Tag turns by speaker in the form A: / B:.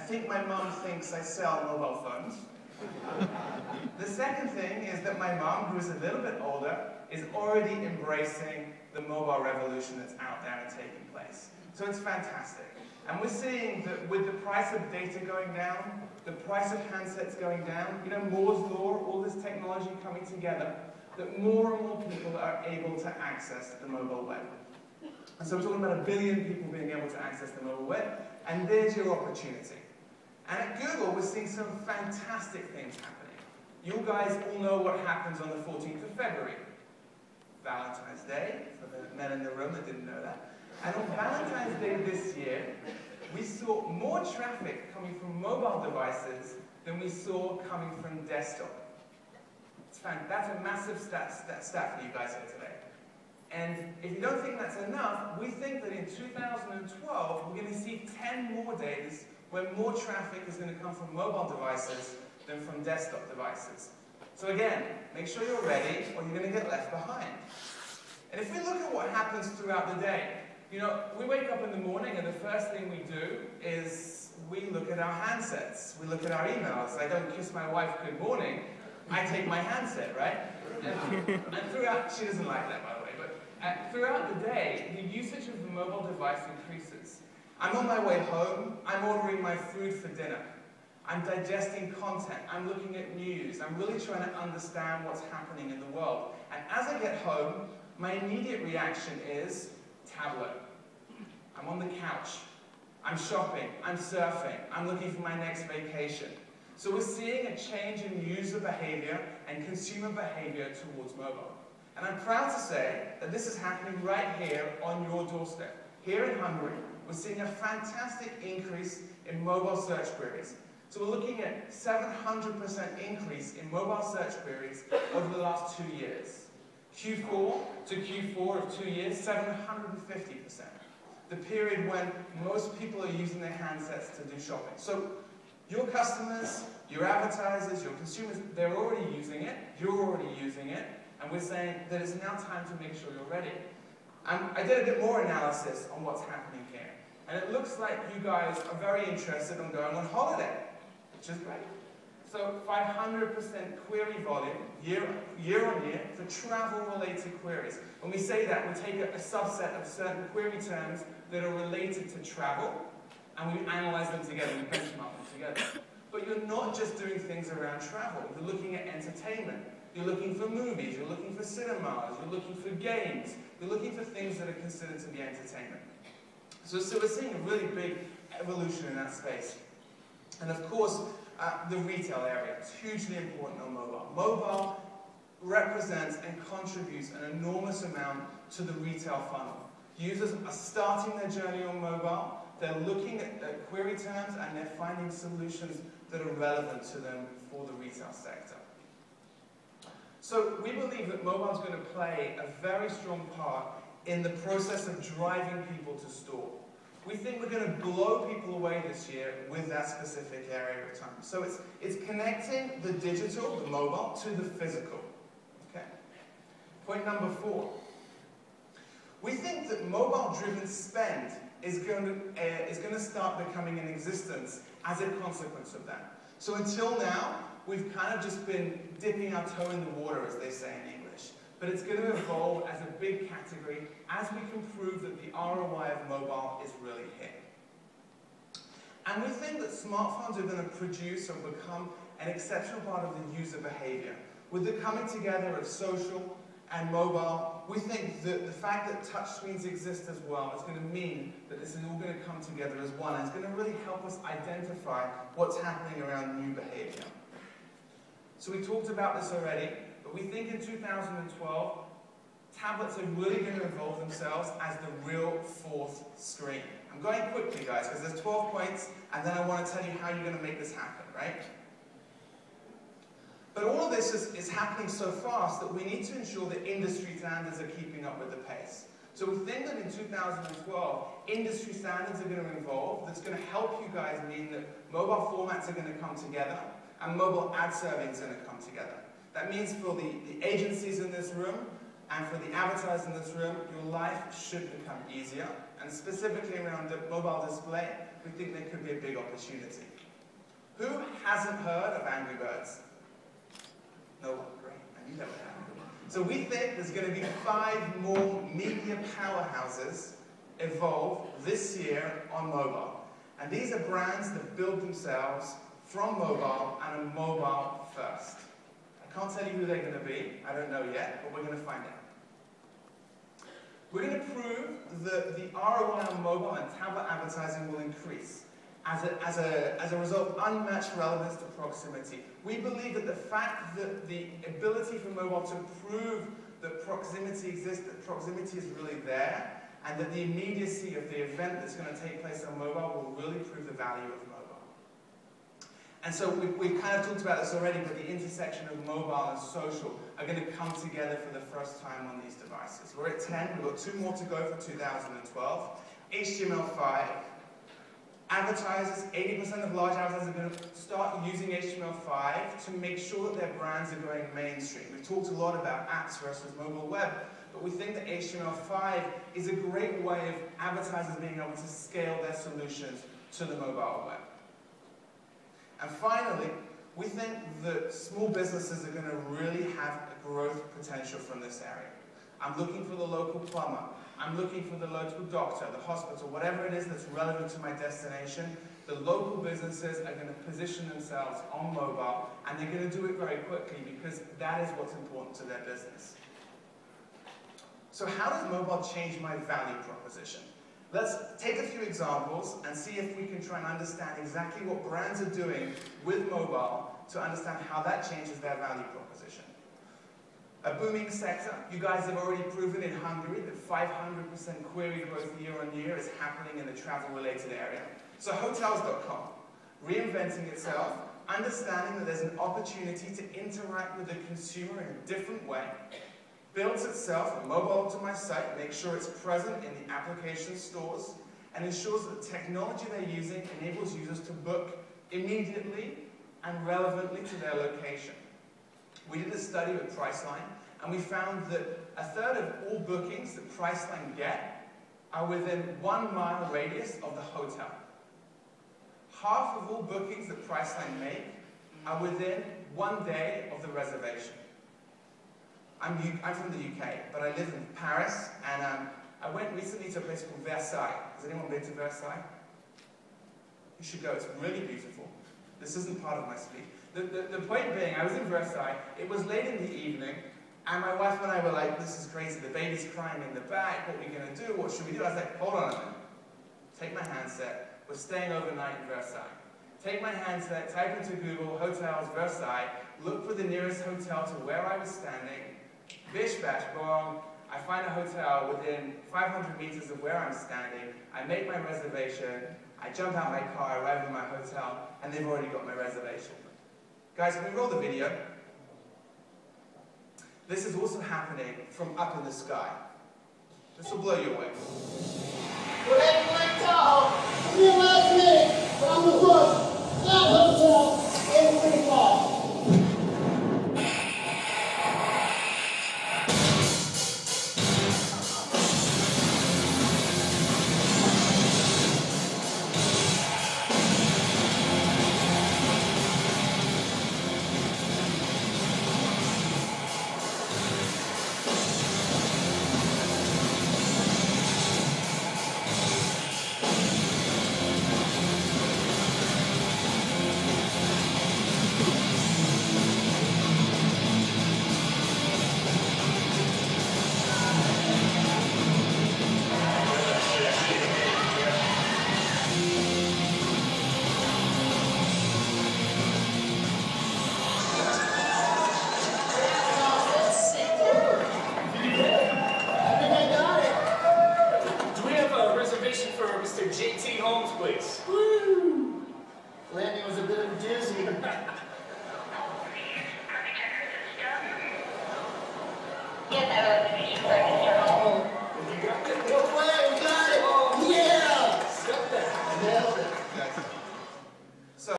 A: think my mom thinks I sell mobile phones. The second thing is that my mom, who is a little bit older, is already embracing the mobile revolution that's out there and taking place. So it's fantastic. And we're seeing that with the price of data going down, the price of handsets going down, you know, Moore's Law, all this technology coming together, that more and more people are able to access the mobile web. And so we're talking about 1 billion people being able to access the mobile web, and there's your opportunity. And at Google, we're seeing some fantastic things happening. You guys all know what happens on the 14th of February. Valentine's Day, for the men in the room that didn't know that. And on Valentine's Day this year, we saw more traffic coming from mobile devices than we saw coming from desktop. That's a massive stat for you guys here today. And if you don't think that's enough, we think that in 2012, we're going to see 10 more days where more traffic is going to come from mobile devices than from desktop devices. So again, make sure you're ready or you're going to get left behind. And if we look at what happens throughout the day, you know, we wake up in the morning and the first thing we do is we look at our handsets. We look at our emails. I don't kiss my wife good morning. I take my handset, right? And throughout, she doesn't like that, by the way, but throughout the day, the usage of the mobile device increases. I'm on my way home. I'm ordering my food for dinner. I'm digesting content. I'm looking at news. I'm really trying to understand what's happening in the world. And as I get home, my immediate reaction is tablet. I'm on the couch. I'm shopping. I'm surfing. I'm looking for my next vacation. So we're seeing a change in user behavior and consumer behavior towards mobile. And I'm proud to say that this is happening right here on your doorstep. Here in Hungary, we're seeing a fantastic increase in mobile search queries. So we're looking at 700% increase in mobile search queries over the last 2 years. Q4 to Q4 of 2 years, 750%. The period when most people are using their handsets to do shopping. So your customers, your advertisers, your consumers, they're already using it, you're already using it, and we're saying that it's now time to make sure you're ready. I did a bit more analysis on what's happening here, and it looks like you guys are very interested in going on holiday, which is great. So 500% query volume year on year for travel-related queries. When we say that, we take a subset of certain query terms that are related to travel, and we analyze them together, we benchmark them together. But you're not just doing things around travel. You're looking at entertainment. You're looking for movies. You're looking for cinemas. You're looking for games. You're looking for things that are considered to be entertainment. So we're seeing a really big evolution in that space. And of course, the retail area is hugely important on mobile. Mobile represents and contributes an enormous amount to the retail funnel. Users are starting their journey on mobile. They're looking at query terms and they're finding solutions that are relevant to them for the retail sector. So we believe that mobile is going to play a very strong part in the process of driving people to store. We think we're going to blow people away this year with that specific area of time. So it's connecting the digital, the mobile, to the physical. Okay. Point number 4. We think that mobile-driven spend is going to start becoming in existence as a consequence of that. So until now, we've kind of just been dipping our toe in the water, as they say in English. But it's going to evolve as a big category as we can prove that the ROI of mobile is really here. And we think that smartphones are going to produce or become an exceptional part of the user behavior. With the coming together of social and mobile, we think that the fact that touchscreens exist as well is going to mean that this is all going to come together as one. And it's going to really help us identify what's happening around new behavior. So we talked about this already, but we think in 2012, tablets are really going to evolve themselves as the real fourth screen. I'm going quickly, guys, because there's 12 points, and then I want to tell you how you're going to make this happen, right? But all of this is happening so fast that we need to ensure that industry standards are keeping up with the pace. So we think that in 2012, industry standards are going to evolve. That's going to help you guys mean that mobile formats are going to come together, and mobile ad serving is going to come together. That means for the agencies in this room, and for the advertisers in this room, your life should become easier. And specifically around the mobile display, we think there could be a big opportunity. Who hasn't heard of Angry Birds? No one, great, I knew that would happen. So we think there's going to be 5 more media powerhouses evolve this year on mobile. And these are brands that build themselves from mobile and are mobile first. I can't tell you who they're going to be, I don't know yet, but we're going to find out. We're going to prove that the ROI on mobile and tablet advertising will increase. As a result of unmatched relevance to proximity. We believe that the fact that the ability for mobile to prove that proximity exists, that proximity is really there, and that the immediacy of the event that's going to take place on mobile will really prove the value of mobile. And so we've kind of talked about this already, but the intersection of mobile and social are going to come together for the first time on these devices. We're at 10, we've got 2 more to go for 2012. HTML5. Advertisers, 80% of large advertisers are going to start using HTML5 to make sure that their brands are going mainstream. We've talked a lot about apps versus mobile web, but we think that HTML5 is a great way of advertisers being able to scale their solutions to the mobile web. And finally, we think that small businesses are going to really have a growth potential from this area. I'm looking for the local plumber. I'm looking for the local doctor, the hospital, whatever it is that's relevant to my destination. The local businesses are going to position themselves on mobile, and they're going to do it very quickly because that is what's important to their business. So how does mobile change my value proposition? Let's take a few examples and see if we can try and understand exactly what brands are doing with mobile to understand how that changes their value proposition. A booming sector. You guys have already proven in Hungary that 500% query growth year on year is happening in the travel-related area. So Hotels.com, reinventing itself, understanding that there's an opportunity to interact with the consumer in a different way, builds itself a mobile-optimized site, makes sure it's present in the application stores, and ensures that the technology they're using enables users to book immediately and relevantly to their location. We did a study with Priceline, and we found that 1/3 of all bookings that Priceline get are within 1 mile radius of the hotel. Half of all bookings that Priceline make are within 1 day of the reservation. I'm from the UK, but I live in Paris, and I went recently to a place called Versailles. Has anyone been to Versailles? You should go, it's really beautiful. This isn't part of my speech. The point being, I was in Versailles, it was late in the evening, and my wife and I were like, this is crazy, the baby's crying in the back, what are we going to do, what should we do? I was like, hold on a minute. Take my handset, we're staying overnight in Versailles. Take my handset, type into Google, hotels, Versailles, look for the nearest hotel to where I was standing, bish bash bong, I find a hotel within 500 meters of where I'm standing, I make my reservation, I jump out my car, arrive at my hotel, and they've already got my reservation. Guys, can we roll the video? This is also happening from up in the sky. This will blow you away.
B: Whatever you like to talk, in the last minute, from the book, that hotel is pretty far.
C: Get that